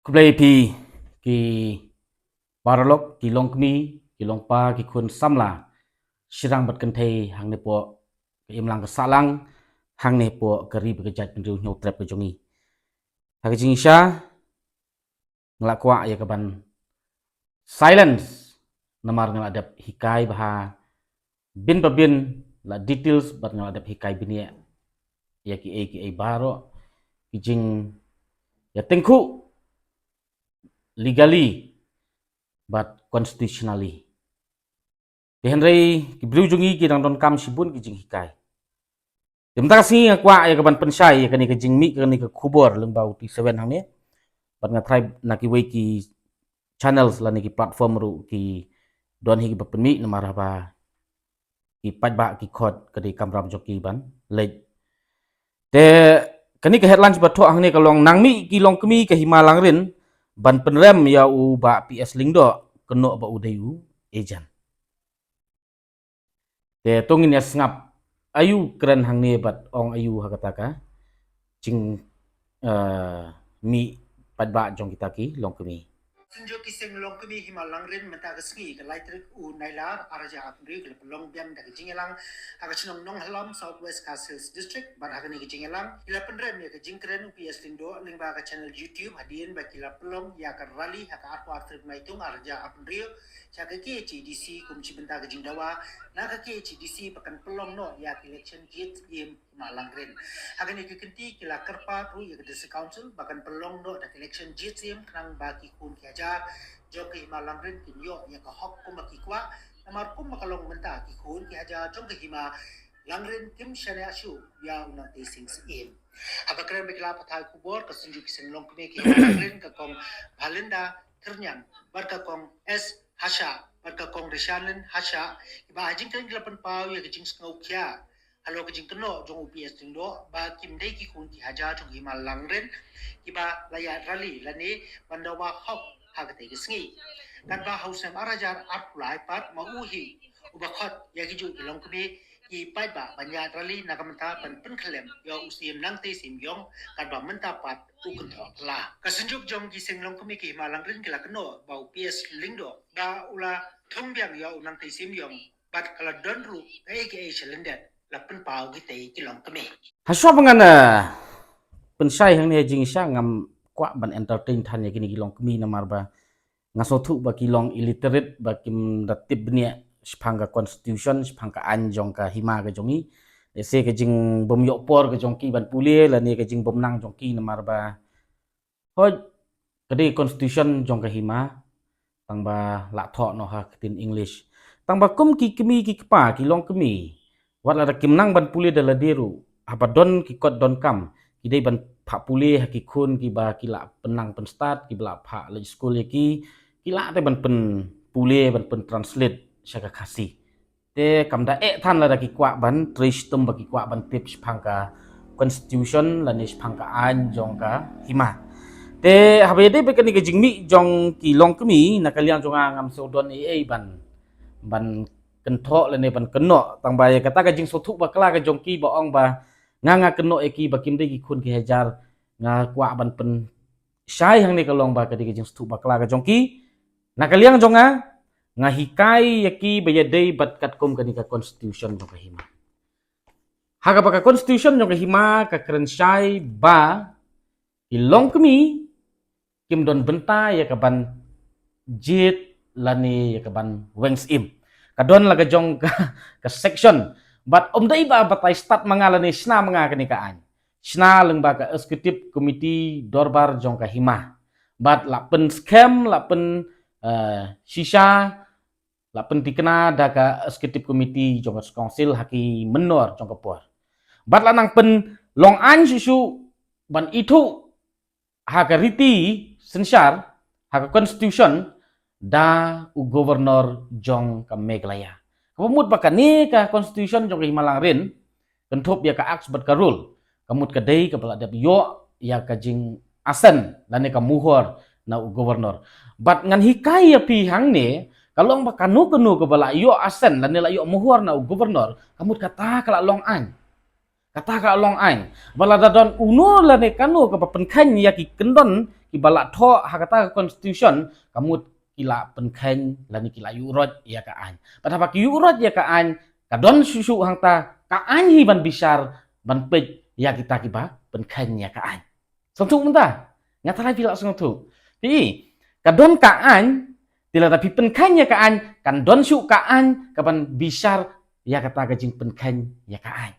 Kublai pi ki paralok ki longkmi ki longpa ki kun samla sirang bat kan thei hang ne po ki imlang ka salang hang ne po kari bekejat pendu nyau trap ke jongi hak jing sha nglakwa ya kaban silence namar ngal adap hikai baha bin babin la details bat ngal adap hikai binia ya ki a baro ki jing ya tengku legally but constitutionally. Henry kibru jungi ki dang don kam sibun ki jing hikai. Demta si ngakwa ya kaban pensai ya kani ke jing mi kani ke kubor lembau ti 7 hang ni. Bat nga tribe na ki wei ki channels la ni ki platform ru ki don hi ki bapen mi namara ba ki pajba ki khot kadi kamram joki ban lej. Te kani ke headlines batho hang ni kalong nangmi ki long kemi ke himalang rin ban penrem ya u ba PS lingdo keno ba udayu ejan. Te tongin ya sngap ayu keren hang ni bat ong ayu hakataka cing mi padba jong kita ki long kemi. Senjo kiseng long kemi himalang rin menta kesengi ke laitrik u nailar araja apri ke long biam da jingelang aga chinong nong halam southwest castles district ban aga ni jingelang ila penrem ya ke jingkren PS lindo lingba ka channel YouTube hadien ba kila pelong ya ka rally haka arpo artrik maitung araja apri cha ke KHDC kum cibenta ke jingdawa na ke KHDC pakan pelong no ya election gate im himalang rin aga ni kekenti kila kerpa ru ya ke district council bahkan pelong no da election gate im knang bagi kun ki joki himalang rin kinyo ya ka hok kuma kikwa namar kum makalong menta ki kun ki haja jong ke hima langrin kim shania shu ya unang tasting in apa keren bekla pathai kubor ka sinju kiseng long kume ki langrin ka kong Balinda ternyang barka kong S Hasha barka kong Rishanen Hasha iba ajing keren gelapan pau ya kejing sengau kya halo kejing keno jong UPS tindo ba kim dei ki kun ki haja jong hima langrin iba layat rally lani bandawa hok hagate gisngi kan ba hausam arajar arpulai pat mauhi ubakhat yagiju ilong kumi i pai ba banya rali nakamenta pan penklem ya usim nangte simyong kan ba menta pat ukun la kasenjuk jong gising long kumi ki malang rin kila keno ba ups lingdo ba ula thombyang ya unang te simyong bat kala donru aka chelendet la pen pau gite kilong kumi Haswa pangana pensai hang ni jing sha ngam kwa ban entertain than ya kini kilong kemi namar ba ngasotu ba kilong illiterate ba kim datib nia spanga constitution spanga anjong ka hima ka jongi se ke jing bom yok por ke jongki ban pule la ni ke jing bom nang jongki namar ba hoj kadi constitution jong ka hima tang ba la tho no ha tin english tang ba kum ki kemi ki kpa ki long kemi wat la kim nang ban pule de la deru apa don ki kot don kam ki dei ban pha pule ha ki khun ki ba ki la penang pen start ki bla pha le school ye ki la te ban pen pule ban pen translate saka khasi te kamda than la da ki kwa ban trish tum ba ki kwa ban tips phangka constitution la ni phangka an jong ka hima te habe de be kani ke jingmi jong ki long kemi na kaliang jong ngam so don ban kentho le ne ban keno tang ba kata ka jing so thu ba kala ka jong ki ba ong ba nga keno eki ba kim de ki khun ki hajar nga kwa ban pen sai hang ni kalong ba ka de jing so thu ba kala ka jong ki na kaliang jong nga hikai yaki ba dei bat kat kom kani ka constitution jong ka hima haga ba ka constitution jong ka hima ka kren sai ba ilong kemi kim don benta ya kaban jit lani ya kaban wengs im kadon laga jong ka section but dai ba batai start mangalani sna manga kani kaan sna lengba ka executive committee dorbar jong ka hima but lapen scam lapen shisha lapen tikna da ka executive committee jong ka council haki menor jong ka por but lanang pen long an sisu ban itu haka riti sensar haka constitution da u governor jong ka Meghalaya kamut ba kani ka constitution jong ka Himalang rin kentop ya ka aks bat ka rule kamut ka dei ka bala da yo ya ka jing asen lani ka muhor na u governor bat ngan hikai ya pihang ni kalong ba kanu ka bala yo asen lani la yo muhor na u governor kamut kata kala long an kata ka long ain bala dadon uno la ne kanu ka papen kan ya ki kendon balak tho hakata constitution kamu kila penken lani kila yurot ya ka an patapa ki yurot ya ka an kadon susu hangta ka an hi ban bisar ban pej ya kita kiba penken ya ka an sontu menta ngatalai pila sontu pi kadon ka an tila tapi penken ya ka an kan don su ka an kapan bisar ya kata kajing penken ya ka an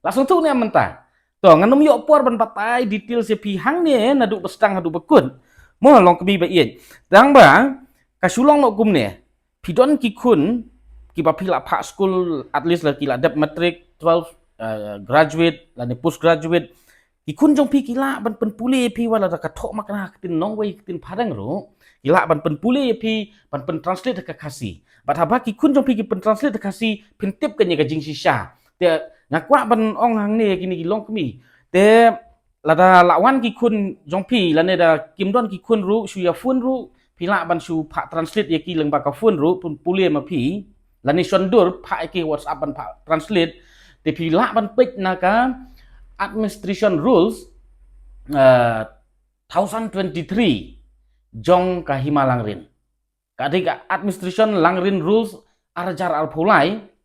langsung tu ni menta to nganum yo por ban patai detail se pihang ni nadu bestang hadu bekun mo long kemi ba ien dang ba kasulong no kum ne pidon ki kun ki ba pila pak school at least la kila dep matric 12 graduate la ni post graduate ki kun jong pi kila ban pen pule pi wala ka thok makna tin nong wei tin padang ro kila ban pen pule pi ban pen translate ka kasi bat haba ki kun jong pi ki pen translate ka kasi pin tip ka nya ka jing sisha te ngakwa ban ong hang ne kini ki long kemi te lada lawan ki kun jongpi lane da kimdon ki kun ru shu ya fun ru pila ban shu pak translate ya ki leng ba ka fun ru pun pule ma pi lane shondur pak ki whatsapp ban pak translate te pila ban pek na ka administration rules 1023 jong ka himalangrin kadika administration langrin rules arjar al pulai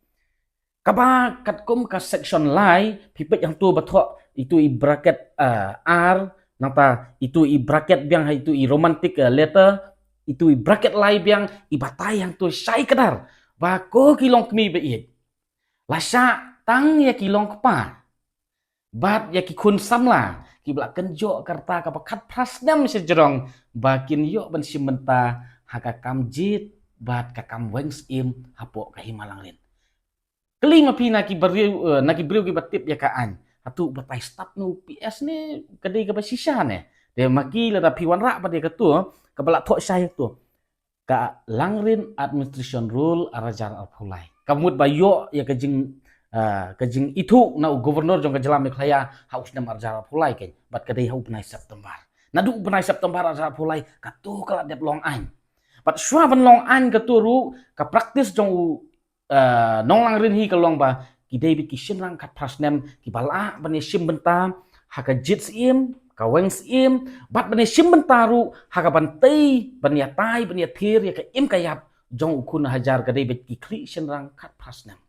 kaba katkum ka section lai pipet yang tu batok itu i bracket R napa itu i bracket biang itu i romantic letter itu i bracket lai biang i batai yang tu sai kadar ba ko kilong kmi beit lasa tang ya kilong kepa bat ya ki kun samla ki blak kenjo karta ka pakat prasnam sejerong bakin yo ban simenta haka kamjit bat ka kam wengs im hapok ka himalangrin kelima pi naki beriu naki beriu ki batip ya kaan atu batai stap nu PS ni kadai ka basisya ne de maki la pi wan rak pada katu ka balak thok sai tu ka langrin administration rule arajar al pulai kamut bayo ya kajing itu na gubernur jong kajelam klaya haus nam arajar al pulai ke bat kadai hau benai September nadu benai September arajar al pulai katu kala dep long an bat shwa ban long an katu ru ka praktis jong nong langrin hi kalong ba ki David ki shinrang kat prasnem ki bala bane shim benta haka jits im ka wengs im bat bane shim benta ru haka bantai bane tai bane thir ya ka im kayap jong ukun hajar ka David ki kri shinrang kat prasnem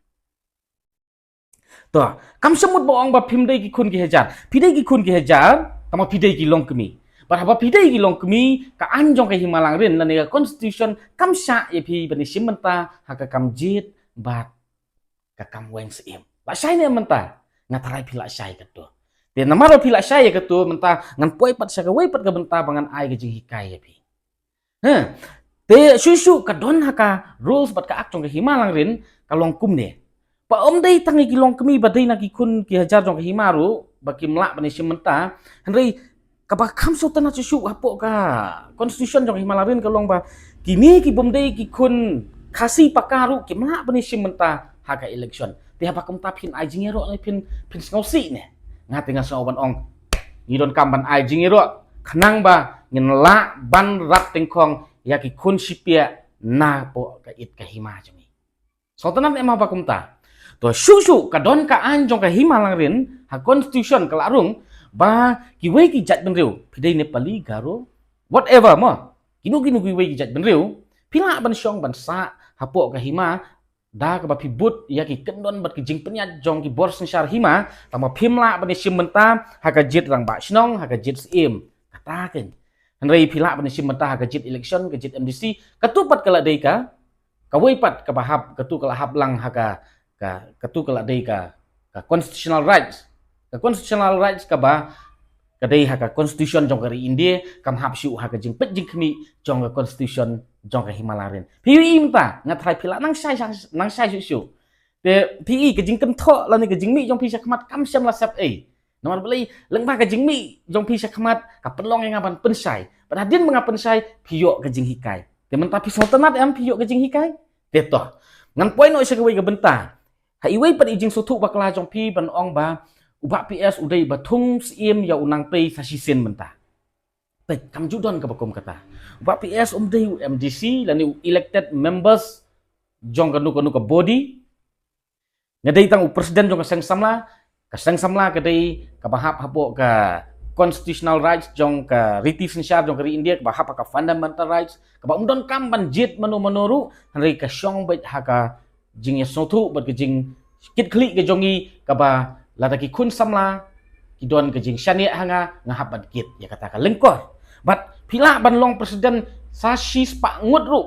to kam semut boong ba pimdai ki kun ki hajar pidai ki kun ki hajar kama pidai ki long kemi bat haba pidai ki long kemi ka anjong ka himalangrin lan ka constitution kam sha ya pi bane shim benta haka kam jit bat kakam weng seim la sai ne menta ngatarai pila sai katu de namaro pila sai katu menta ngan poi pat sa ka wei pat ka benta bangan ai ka jing hikai ya pi te susu ka don haka rules bat ka ak jong ka himalangrin kalong kum ne pa om dei tangi ki long kemi badai na ki kun ki hajar jong ka himaru baki mlak bani simenta henrei ka ba kam so tana susu hapo ka constitution jong himalangrin kalong ba kini ki bom dei ki kun kasih pakaru ki mlak bani simenta haka election ti hapa kum tapin ai jingero ni pin ngausi ne ngati ngaso ban ong ngidon kamban ai jingero khnang ba ngin la ban rat tengkong ya ki kun sipia na po ka it ka hima jami so tanan emang ba kum ta to susu ka don ka anjong ka hima langrin ha constitution kalarung ba ki wei ki jat benriu pidai nepali garo whatever mo kinu ki wei ki jat benriu pila ban syong ban sa hapo ka hima da ka bapi but ya ki kendon bat ki jing penyat jong ki bor sensar hima tama phimla bani simmenta haka jit rang ba snong haka jit sim kata ken henrei pila bani simmenta haka jit election ka jit MDC katupat kala dei ka wei pat ka bahap katu kala hablang haka katu kala dei ka constitutional rights ka ba kadai haka constitution jong kari India kam hap siu haka jing pet jing kmi jong ka constitution jong ka himalaren PI mta ngathai phila nang sai siu te PI ka jing kan tho la ni ka jing mi jong pi sakmat kam syam la sap nomor beli leng ba ka jing mi jong pi sakmat ka penlong yang ngaban pensai padadin mengapen sai pio ka jing hikai te men tapi sotenat am pio ka jing hikai te to ngan poi no sa ka wei ka benta ha i wei pat i jing sutu bakla jong pi ban ong ba ubak PS udai batung sim ya unang pei sasisen menta. Baik, kam judon ka bakom kata. Ubak PS umdai MDC lani elected members jong kanu ka body. Ngadai tang presiden jong kaseng samla kadai ka bahap hapo ka constitutional rights jong ka riti sensyar jong kari India ka hak ka fundamental rights ka ba undon kam ban jit manu hanrei ka syong bait haka jing ya sotu bat ke jing kit kli ke jongi ka ba lada ki kun samla ki don ke jing syani hanga ngahap bat kit ya kata ka lengkor bat pila ban long presiden sa shi spa ngut ru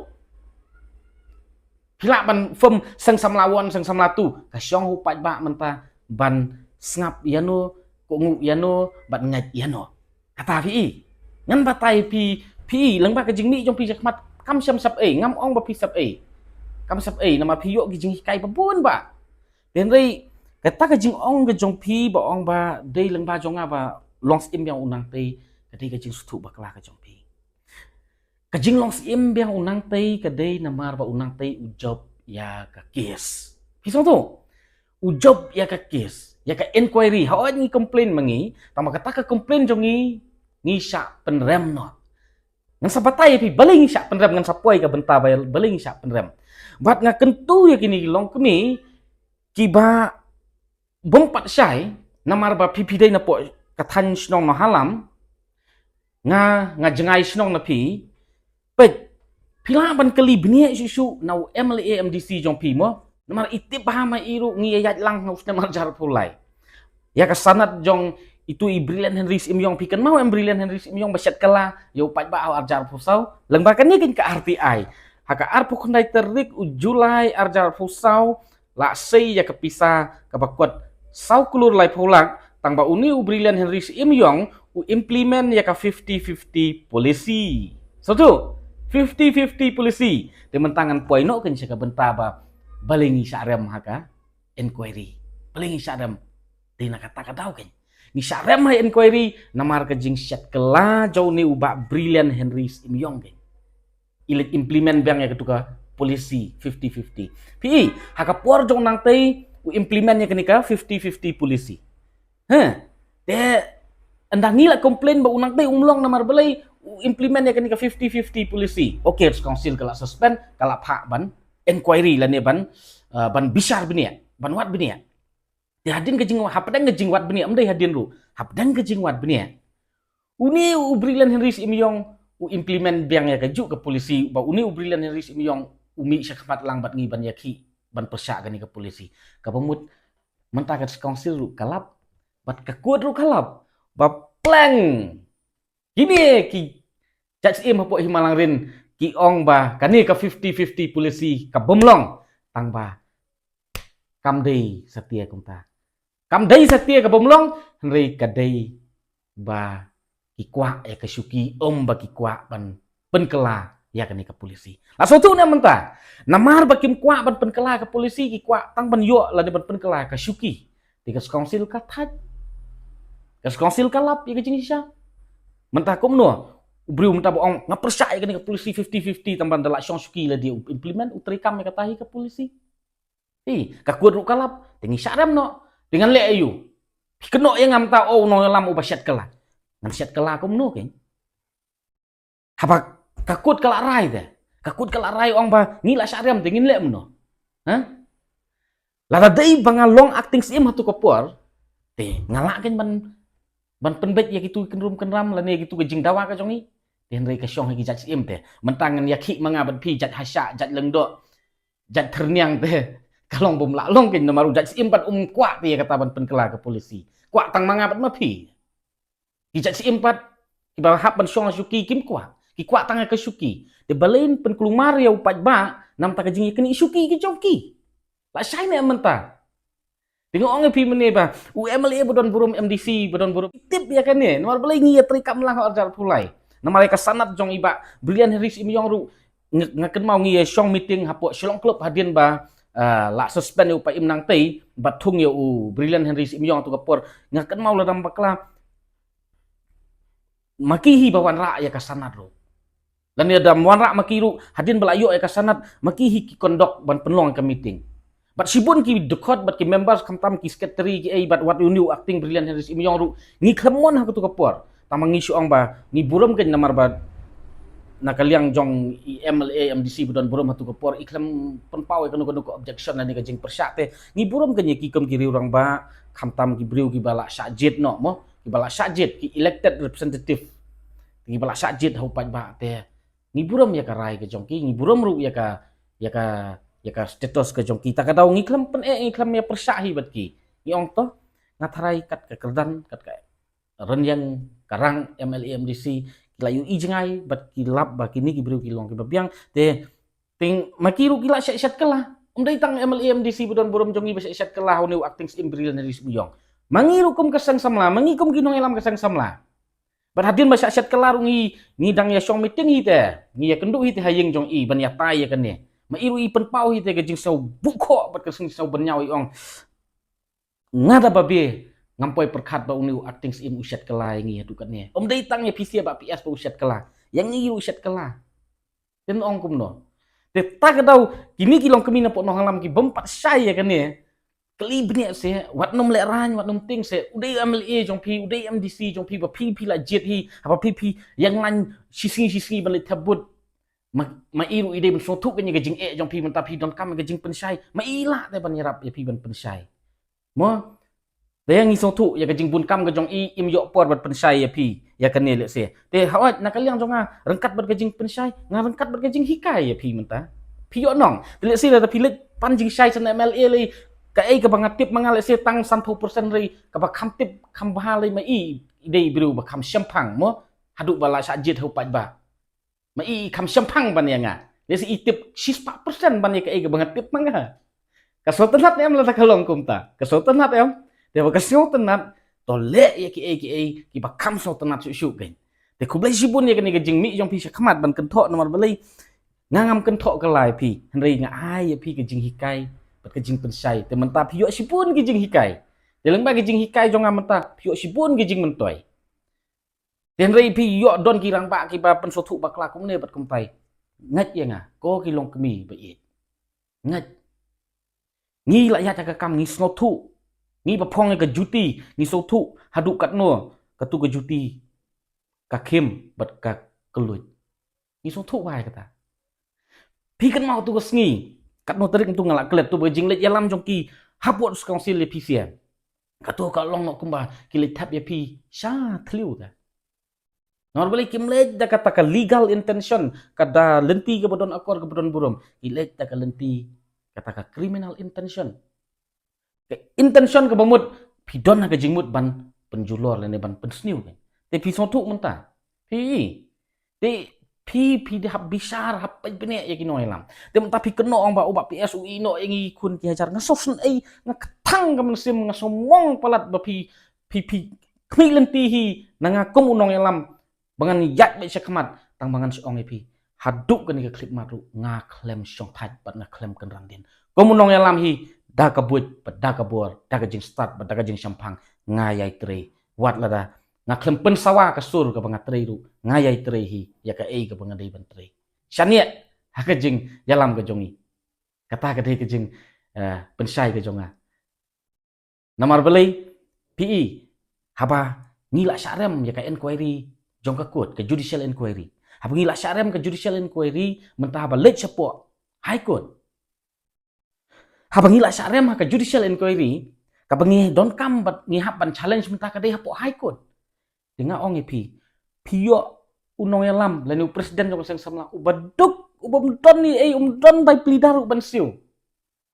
pila ban fem sang samlawan sang samlatu ka syong hu pat ba menta ban ngap yano ko yano bat ngai yano kata pi ngan batai pi lang ba ka jing mi jong pi jakmat kam syam sap ngam ong ba pi sap kam sap nama pi yo ki jing kai pa bun ba den rei kata ka jing ong ka jong pi ba ong ba dei lang ba jong ba long sim yang unang te ka dei ka jing stu ba kala ka jong pi ka jing long sim yang unang te ka dei namar ba unang te ujob ya ka kes pi so to ujob ya ka kes ya ka inquiry hawa ni complain mangi tama kata ka complain jongi ni sya penrem no ngan sabatai pi baling sya penrem ngan sapoi ka benta bayal baling sya penrem bat nga kentu ya kini long kemi kiba bompat syai namar ba pi dei na po kathan snong no halam nga jengai snong na pi pet pila ban kali bnia susu nau MLA MDC jong pi mo namar itip bahama iru ngiyayat lang haus namar jar pulai ya kasanat jong itu i Brilliant Henry Simyong pikan mau Brilliant Henry Simyong basyat kala yo pat ba arjar pusau lengbakan ni kan ke RTI haka arpu kondai terik ujulai arjar pusau la sei ya kepisa kabakuat sau kulur lai pulak tang ba uni Brilliant Henry Simyong u implement ya ka 50-50 polisi so tu 50-50 polisi tementangan poino kan siya kabenta ba balingi syarem haka inquiry balingi syarem di nakata daw kan ni syarem ha inquiry namar ka jing syat kela jauh ni ubak Brilliant Henry Simyong kan ilit implement bang ya ketuka polisi 50-50 pi haka por jong nang tei u implement ya kenika 50-50 polisi de andang nila komplain ba unang tei umlong namar balai implement ya kenika 50-50 polisi okay council kala suspend kala hak ban inquiry lah ni ban bisar benia ban wat benia di hadin ke jing hapdang ke jing wat benia amdai hadin ru hapdang ke jing wat benia uni u Brilliant Henry Simyong u implement biang ya keju ke polisi ba uni u Brilliant Henry Simyong umi syakmat lang bat ngi ban yaki ban persyak gani ke polisi ka pemut mentakat council ru kalap bat kekut ru kalap ba plank gini ki judge im hapo himalang rin ki ong ba kani ka 50-50 polisi ka bomlong tang ba kamdei setia kumta kamdei setia ka bomlong henry kadei ba ki kwa ya ka syuki ba ki kwa ban penkela ya kani ka polisi la sotu na menta namar ba kim kwa ban penkela ka polisi ki kwa tang ban yo la de ban penkela ka syuki tiga council ka thaj ka council ka lap ya ka jinisha menta komno Ubriu minta bohong, nggak percaya kan ke polisi 50-50 tambahan dalak syong syuki lah dia implement utrikam yang katahi ke polisi. Kakuat ru kalap, tinggi syarem no, dengan le ayu. Keno yang ngam ta oh no lam ubasyat kala. Ngan syat kala ko mno kan. Hapa kakut kala rai deh. Kakut kala rai ong ba ngila syarem tingin le mno. Lada dei banga long acting sim hatu kopor. Ngalak kan ban penbet ya gitu kenram lah ni gitu ke jing dawa ka jongi. Henry ka syong hagi jat sim teh mentangan yaki mangabat pi jat hasya jat lengdo jat terniang teh kalong bom laklong kin namaru jat sim pat kwa teh kata ban penkela ke polisi kwa tang mangabat ma pi ki jat sim pat ki ba hap ban syong syuki kim ki kwa tang ke syuki de balain pen kelumar ya upat ba nam ta ka jing kini syuki ki jongki la syai ne menta tengok orang pi mene ba UMLA bodon burum MDC bodon burum tip ya kan ne nomor balai ngi trikam lang arjar pulai nama mereka sanat jong iba Brilliant Henry Simyong ru ngaken mau ngi syong meeting hapo Shillong Club hadin ba la suspend upa imnang tei batung ya u Brilliant Henry Simyong tu kapor ngaken mau ladam bakla makihi bawan ra ya kasanat ru dan ya dam wan ra makiru hadin balayo ya kasanat makihi ki kondok ban penlong ke meeting but sibun ki dekot but ki members kamtam ki secretary ki but what you knew acting Brilliant Henry Simyong ru ngi klemon ha tu kapor tamang ngi syong ba ngi burum ken namar ba nakaliang jong MLA MDC budon burum hatu kopor iklam penpau kono ko objection na ni ka jing persyak te ngi burum ken ki kem kiri urang ba khamtam ki briu ki bala syajit no mo ki balak syajit ki elected representative ki balak syajit hau pat ba te ngi buram ya ka rai ke jongki ngi buram ru ya ka status ke jongki ta ka dau ngi klam pen ngi klam ya persyahi bat ki ngi ong to ngatharai kat ke kerdan kat ka ren yang karang MLA MDC kila yu i jengai bat ki lap ba kini ki bru ki long ki babiang te ting makiru kila syat kala umdai tang MLA MDC budon buram jongi ba syat kala hone acting imbril na disbuyong mangiru kum kesang samla mangikum kinong elam kesang samla bat hadin ba syat kala ngi dang ya syong meeting hi te ngi ya kendu hi te hayeng jong i ban ya tai ya kan ne mairu i pen pau hi te ke jing sau bukho bat kesang sau benyau i ong ngada babe ngampoi perkhat ba uniu acting im usyat kala ngi adu kan ne dai tang ya PC ba PS ba usyat kala yang ngi usyat kala ten ong kum no te tak dau kini kilong kemi na po no halam ki bompat syai ya kan ne kali bni se wat nom le ran wat nom ting se udai MLA jong pi udai MDC jong pi ba pi la jet hi apa pi yang lan sisi ban le tabut ma iru ide ben sotuk kan ye jing jong pi men tapi don kam ge jing pen syai ma ila te ban yarap ya pi ban pen syai mo te ngi sotuk ya ge jing bun kam ge jong i im yo por bat pen syai ya pi ya kan ne le se te hawat nakaliang jong rengkat bat ge jing pen syai rengkat bat ge jing hikai ya pi menta pi yo nong le se la pi le pan jing syai san MLA le ka ai ka bangatip mangale se tang 30% ri ka ba kham tip kham ba le ma i ide biru ba kham syampang mo hadu bala sajid hu pat ba ma i kham syampang ban ya nga le si itip 4% ban ya ka ai ka bangatip manga ka sultanat em la ta kalong kumta ka sultanat em de ba ka sultanat to le ya ki ai ki ba kham sultanat su gain de ku blai jibun ya ka ni ka jing mi jong pi khamat ban kan tho nomor balai ngangam kan tho ka lai pi henri nga ai ya pi ka jing hikai ke jing pensai te menta piyo sipun ke jing hikai te leng ba ke jing hikai jong menta piyo sipun ke jing mentoi ten rei piyo don kirang ba ki ba pen sotu ba kla kum ne bat kumpai ngat ya nga ko ki long kemi ba i ngat ngi la ya ta ka kam ngi snotu ngi ba phong ke juti ngi sotu hadu kat no ka tu ke juti ka kim bat ka kelut ngi sotu ba kata pi kan mau tu ke sngi kat no terik tu ngalak klet tu bejing let yalam jongki hapot council le PCM kato ka long no kumba kilit tap ya pi sha thliu da normally kimlet da kata ka legal intention kada lenti ke bodon akor ke bodon burum kilet da ka lenti kata ka criminal intention ke intention ke bamut pidon ka jingmut ban penjulor le ban pensniu te pi sotu menta pi pi di hab bisar hab bene ya kino elam tem tapi keno ong ba oba PSUI no engi kun ki hajar ngasosun ai ngakthang kam sim ngasomong palat ba pi kmilenti hi nanga kum unong elam bangan yak be sekmat tang bangan seong pi haduk kan ke klip maru nga klem song that bat nga klem kan randin kum unong elam hi da ka buit da ka bor da ka jing start da ka jing sampang nga yai tre wat lada nga klem pen sawa ka sur ka bangat tre ru nga yai tre hi ya ka ei ka bangadai ban tre syaniat ha ka jing yalam ka jongi kata ka dei ka jing pensai ka jonga namar belai PE haba ngila syarem ya ka inquiry jong ka court ka judicial inquiry haba ngila syarem ka judicial inquiry mentah haba late support high court haba ngila syarem ka judicial inquiry ka bangi don kam bat ngi hab ban challenge mentah ka dei hapo high court denga ong piyo unong yalam lanu presiden jong sang samla ubaduk ubamdon ni umdon bai plidar ban siu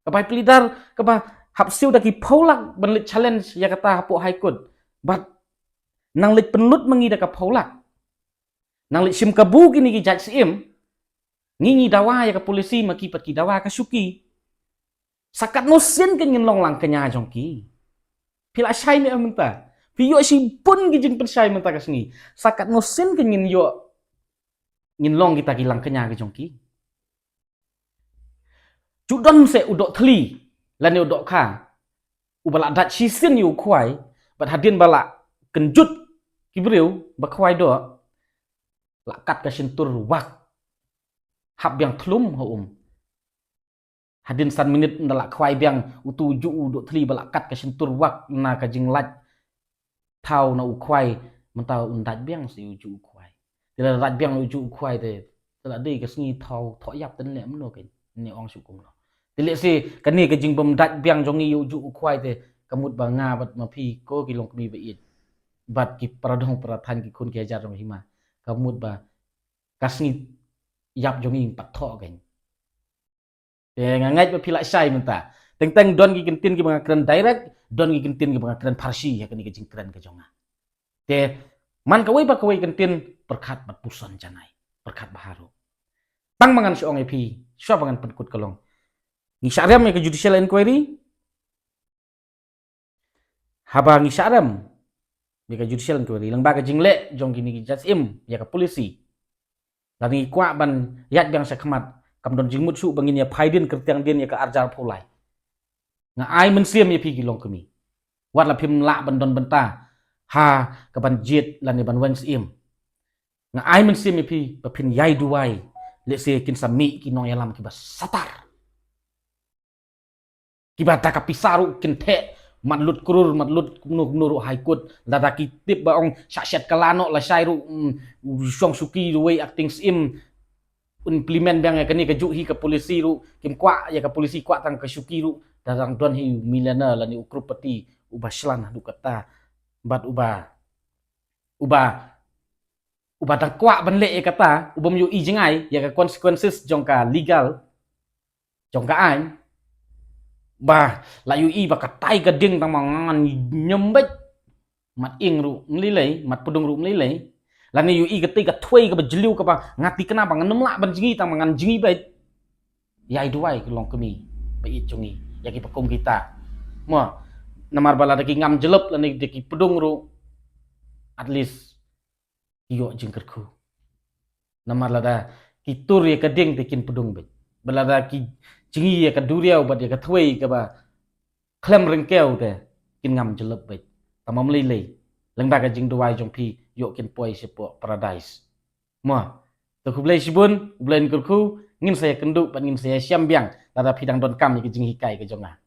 ka bai plidar ka ba hap siu daki paulak ban lit challenge ya kata hapo high court bat nang lit penlut mengi da ka paulak nang lit sim kabu kini ki judge sim ngingi dawa ya ka polisi maki pat ki dawa ka suki sakat nosin ken ngin long lang kenya jongki pila syai me menta piyo si pun gijing pensai menta kasngi sakat nosin kenyin yo ngin long kita gilang kenya ke jongki judon se udok thli lan udok kha ubala dat sisin yu khwai bat hadin bala kenjut kibreu ba khwai do lakat ka sintur wak hab yang thlum ho hadin san minit ndala khwai biang utu ju udok thli bala kat ka sintur wak na ka jing lat thau na ukhwai mentau undat biang si uju ukhwai tila rat biang uju ukhwai te tila dei ka sngi thau tho yap ten le mno ken ni ong su kum lo tile si kani ka jing bom dat biang jongi uju ukhwai te kamut ba nga bat ma phi ko ki long mi ba it bat ki paradong parathan ki kun ki ajar rong hima kamut ba kasngi yap jongi patho gen te ngangai ba pila sai menta teng don ki kentin ki mangakran direct don ki kentin ki mangakran farsi ya kani ki jingkran ka jonga te man kawai ba kawai kentin perkhat bat pusan janai perkhat baharu tang mangan seong epi swa mangan penkut kalong ni syariam ya ke judicial inquiry haba ngi syariam ya ke judicial inquiry lang ba ka jingle jong kini ki jasim ya ke polisi lagi kwa ban yat bang sakmat kam don jingmut su bangin ya phaidin kertiang din ya ke arjar pulai nga ai men siam ya pi kilong kami wat la phim la ban don benta ha ka ban jet lan ya ban wan sim nga ai men siam ya pi ba phin yai duai le se kin sami ki nong yalam ki ba satar ki ba ta ka pisaru kin the matlut kurur matlut kumnu haikut dada kitip ba ong syat kalano la syairu syong suki ruwei acting sim implement bang ya kani ka juhi ka polisi ru kim kwa ya ka polisi kwa tang ka suki ru darang don hi milana la ni ukrupati uba slan du kata bat uba tang kwa ban le ya kata ubam yu i jengai ya ka consequences jong ka legal jong ka ai ba la yu i ba ka tai ka ding tang mangan nyembet mat ing ru mlilei mat pudung ru mlilei la ni yu i ka tai ka thwei ka ba jliu ka ba ngati kena ba nganem la ban jingi tang mangan jingi bet ya i duai ka long kami ba i jungi ya ki pakum kita mo namar bala ki ngam jelep la ni ki pudung ru at least yo jingkerku namar la da ki tur ya ka ding te kin pudung bet bala da ki jingi ya ka duriau ba ya ka thwei ka ba klem rengkeu te kin ngam jelep bet tamam lei lang ba ka jing duai jong pi yo kin poi sepo paradise mo to kublai sibun ublain kurku ngin saya kenduk ban ngin saya siam biang tada pidang don kam ki jing hikai ke jonga